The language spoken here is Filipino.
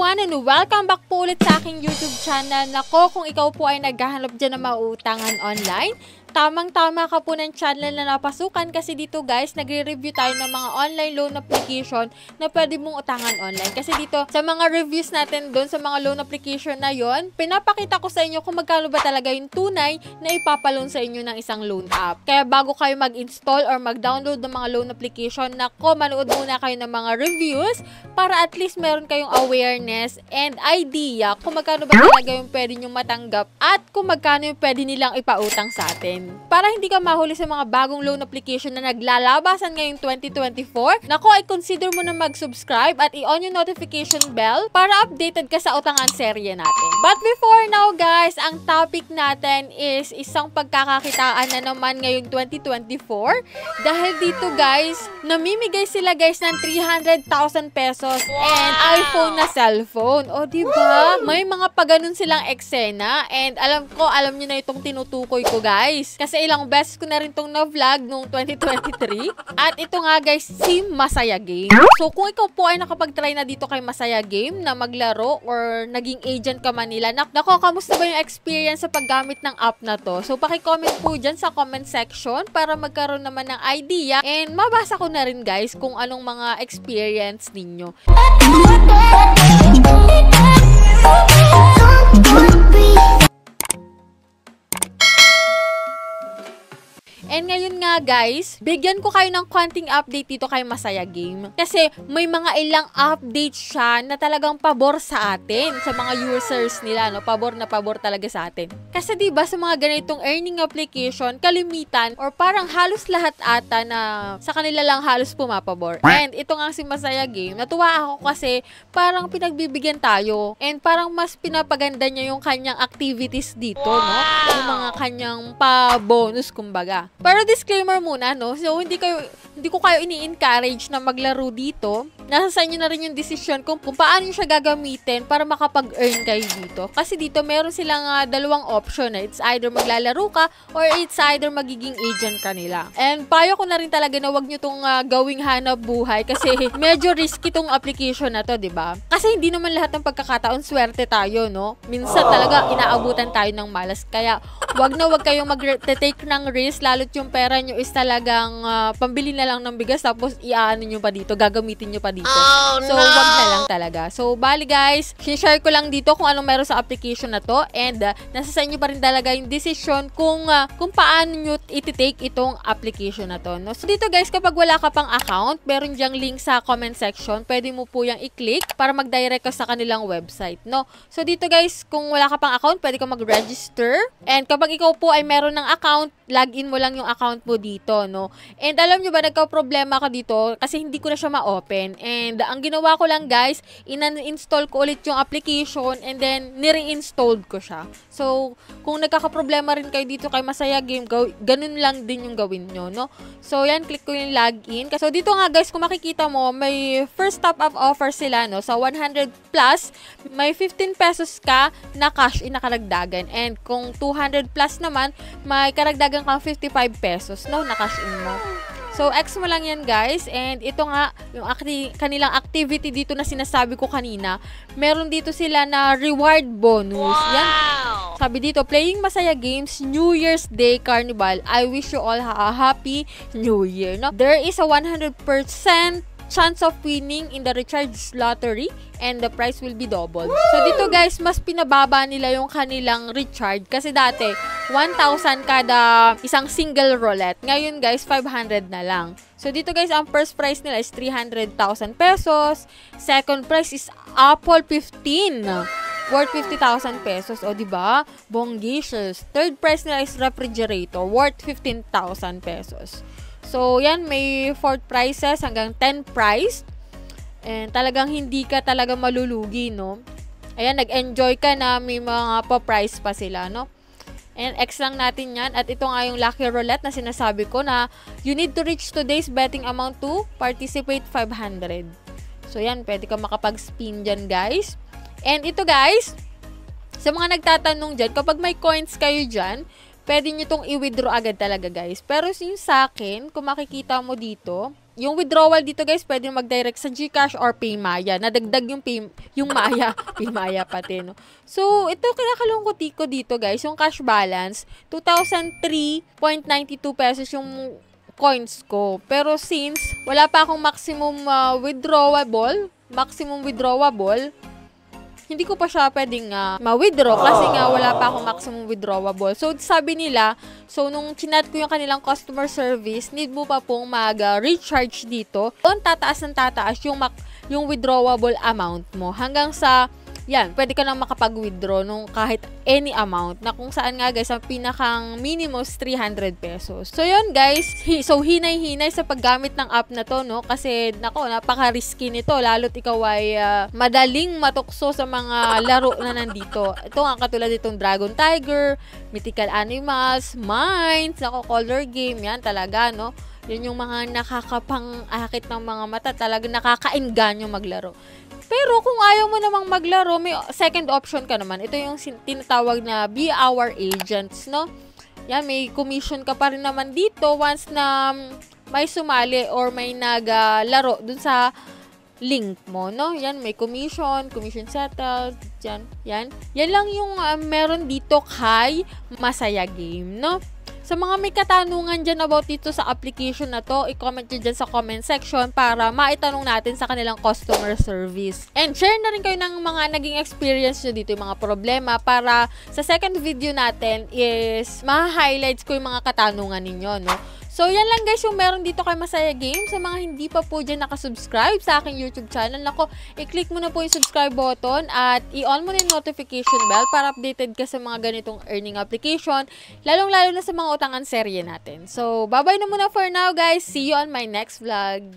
everyone and welcome back po ulit sa aking YouTube channel. Nako, kung ikaw po ay naghahanap dyan ng mauutangan online, tamang-tama ka po ng channel na napasukan kasi dito guys, nagre-review tayo ng mga online loan application na pwede mong utangan online. Kasi dito, sa mga reviews natin doon, sa mga loan application na yon, pinapakita ko sa inyo kung magkano ba talaga yung tunay na ipapaloan sa inyo ng isang loan app. Kaya bago kayo mag-install or mag-download ng mga loan application, nako, manood muna kayo ng mga reviews para at least meron kayong awareness and idea kung magkano ba talaga yung pwede nyo matanggap at kung magkano yung pwede nilang ipautang sa atin. Para hindi ka mahuli sa mga bagong loan application na naglalabasan ngayong 2024, nako ay consider mo na mag-subscribe at i-on yung notification bell para updated ka sa utangan serye natin. But before now guys, ang topic natin is isang pagkakakitaan na naman ngayong 2024 dahil dito guys, namimigay sila guys ng 300,000 pesos and iPhone na cellphone. O diba? May mga paganon silang eksena and alam nyo na itong tinutukoy ko guys. Kasi ilang beses ko na rin itong na-vlog noong 2023. At ito nga guys, si Masaya Game. So kung ikaw po ay nakapag-try na dito kay Masaya Game na maglaro or naging agent ka man nila, nako, kamusta ba yung experience sa paggamit ng app na to? So paki-comment po dyan sa comment section para magkaroon naman ng idea and mabasa ko na rin guys kung anong mga experience ninyo. And ngayon nga guys, bigyan ko kayo ng konting update dito kay Masaya Game. Kasi may mga ilang update siya na talagang pabor sa atin, sa mga users nila, no? Pabor na pabor talaga sa atin. Kasi diba sa mga ganitong earning application, kalimitan or parang halos lahat ata na sa kanila lang halos pumapabor. And ito nga si Masaya Game, natuwa ako kasi parang pinagbibigyan tayo and parang mas pinapaganda niya yung kanyang activities dito, no? Yung mga kanyang pa-bonus kumbaga. Pero disclaimer muna, no? So, hindi ko kayo ini-encourage na maglaro dito. Nasa sa inyo na rin yung decision kung paano siya gagamitin para makapag-earn kayo dito. Kasi dito, meron silang dalawang option. It's either maglalaro ka or it's either magiging agent ka nila. And payo ko na rin talaga na wag nyo tong gawing hanap buhay kasi medyo risky tong application na to, diba? Kasi hindi naman lahat ng pagkakataon swerte tayo, no? Minsan talaga inaabutan tayo ng malas. Kaya wag na wag kayong mag-take ng risk, lalo't yung pera nyo is talagang pambili na lang ng bigas tapos iaano nyo pa dito, gagamitin nyo pa dito. So, wag na lang talaga. So, bali guys, share ko lang dito kung anong meron sa application na to and nasa sa inyo pa rin talaga yung decision kung paano nyo iti-take itong application na to. No? So, dito guys, kapag wala ka pang account, meron dyang link sa comment section. Pwede mo po yung i-click para mag-direct ka sa kanilang website. No? So, dito guys, kung wala ka pang account, pwede ka mag-register. And kapag ikaw po ay meron ng account, login mo lang yung account mo dito, no? And alam nyo ba, nagka-problema ka dito kasi hindi ko na siya ma-open. And ang ginawa ko lang guys, in-install ko ulit yung application and then nire-installed ko siya. So, kung nagkaka-problema rin kayo dito kay Masaya Game, ganun lang din yung gawin nyo, no? So, yan, click ko yung login. So, dito nga guys, kung makikita mo, may first top-up offer sila, no? Sa 100 plus, may 15 pesos ka na cash in nakaragdagan. And kung 200 plus naman, may karagdagan kang 55 pesos, no? Na cash in mo. So, X mo lang yan, guys. And ito nga, yung kanilang activity dito na sinasabi ko kanina, meron dito sila na reward bonus. Yan. Sabi dito, playing Masaya Games New Year's Day Carnival. I wish you all a happy New Year. No? There is a 100% chance of winning in the recharge lottery and the price will be doubled. So, dito guys, mas pinababa nila yung kanilang recharge. Kasi dati, 1,000 kada isang single roulette. Ngayon guys, 500 na lang. So, dito guys, ang first prize nila is 300,000 pesos. Second prize is Apple 15. Worth 50,000 pesos. O, diba? Bonggicious. Third prize nila is refrigerator. Worth 15,000 pesos. So, yan, may 4 prizes hanggang 10 prize. And talagang hindi ka talaga malulugi, no? Ayan, nag-enjoy ka na may mga pa-prize pa sila, no? And X lang natin yan. At ito nga yung Lucky Roulette na sinasabi ko na you need to reach today's betting amount to participate 500. So, yan, pwede ka makapag-spin dyan, guys. And ito, guys, sa mga nagtatanong dyan, kapag may coins kayo dyan, pwede nyo itong i-withdraw agad talaga guys. Pero yung sa akin, kung makikita mo dito, Yung withdrawal dito guys, pwede mag-direct sa GCash or Paymaya. Nadagdag yung Maya. Paymaya pati, no? So, ito kinakalungkot ko dito guys, yung cash balance, 2,003.92 pesos yung coins ko. Pero since wala pa akong maximum withdrawable, hindi ko pa siya pwedeng ma-withdraw kasi nga wala pa akong maximum withdrawable. So, sabi nila, so nung chinat ko yung kanilang customer service, need mo pa pong mag-recharge dito. Doon tataas ng tataas yung withdrawable amount mo hanggang sa yan, pwede ka nang makapag-withdraw nung kahit any amount na kung saan nga guys, ang pinakang minimum is 300 pesos. So yun guys, so hinay-hinay sa paggamit ng app na to, no? Kasi nako, napaka-risky nito, lalo't ikaw ay madaling matukso sa mga laro na nandito. Ito nga katulad itong Dragon Tiger, Mythical Animals, Mines, nako, color game, yan talaga, no? Yun yung mga nakakapang-akit ng mga mata, talaga nakaka-engganyo maglaro. Pero kung ayaw mo namang maglaro, may second option ka naman. Ito yung tinatawag na Be Our Agents, no? Yan, may commission ka pa rin naman dito once na may sumali or may naglaro dun sa link mo, no? Yan, may commission settled, yan. Yan lang yung meron dito kay Masaya Game, no? Sa mga may katanungan dyan about dito sa application na to, i-comment nyo dyan sa comment section para maitanong natin sa kanilang customer service. And share na rin kayo ng mga naging experience nyo dito, yung mga problema, para sa second video natin is ma-highlights ko yung mga katanungan ninyo, no? So, yan lang guys yung meron dito kay Masaya Game. Sa mga hindi pa po dyan nakasubscribe sa aking YouTube channel, nako, i-click mo na po yung subscribe button at i-on mo na yung notification bell para updated ka sa mga ganitong earning application, lalong-lalo na sa mga utangan serye natin. So, bye-bye na muna for now guys. See you on my next vlog.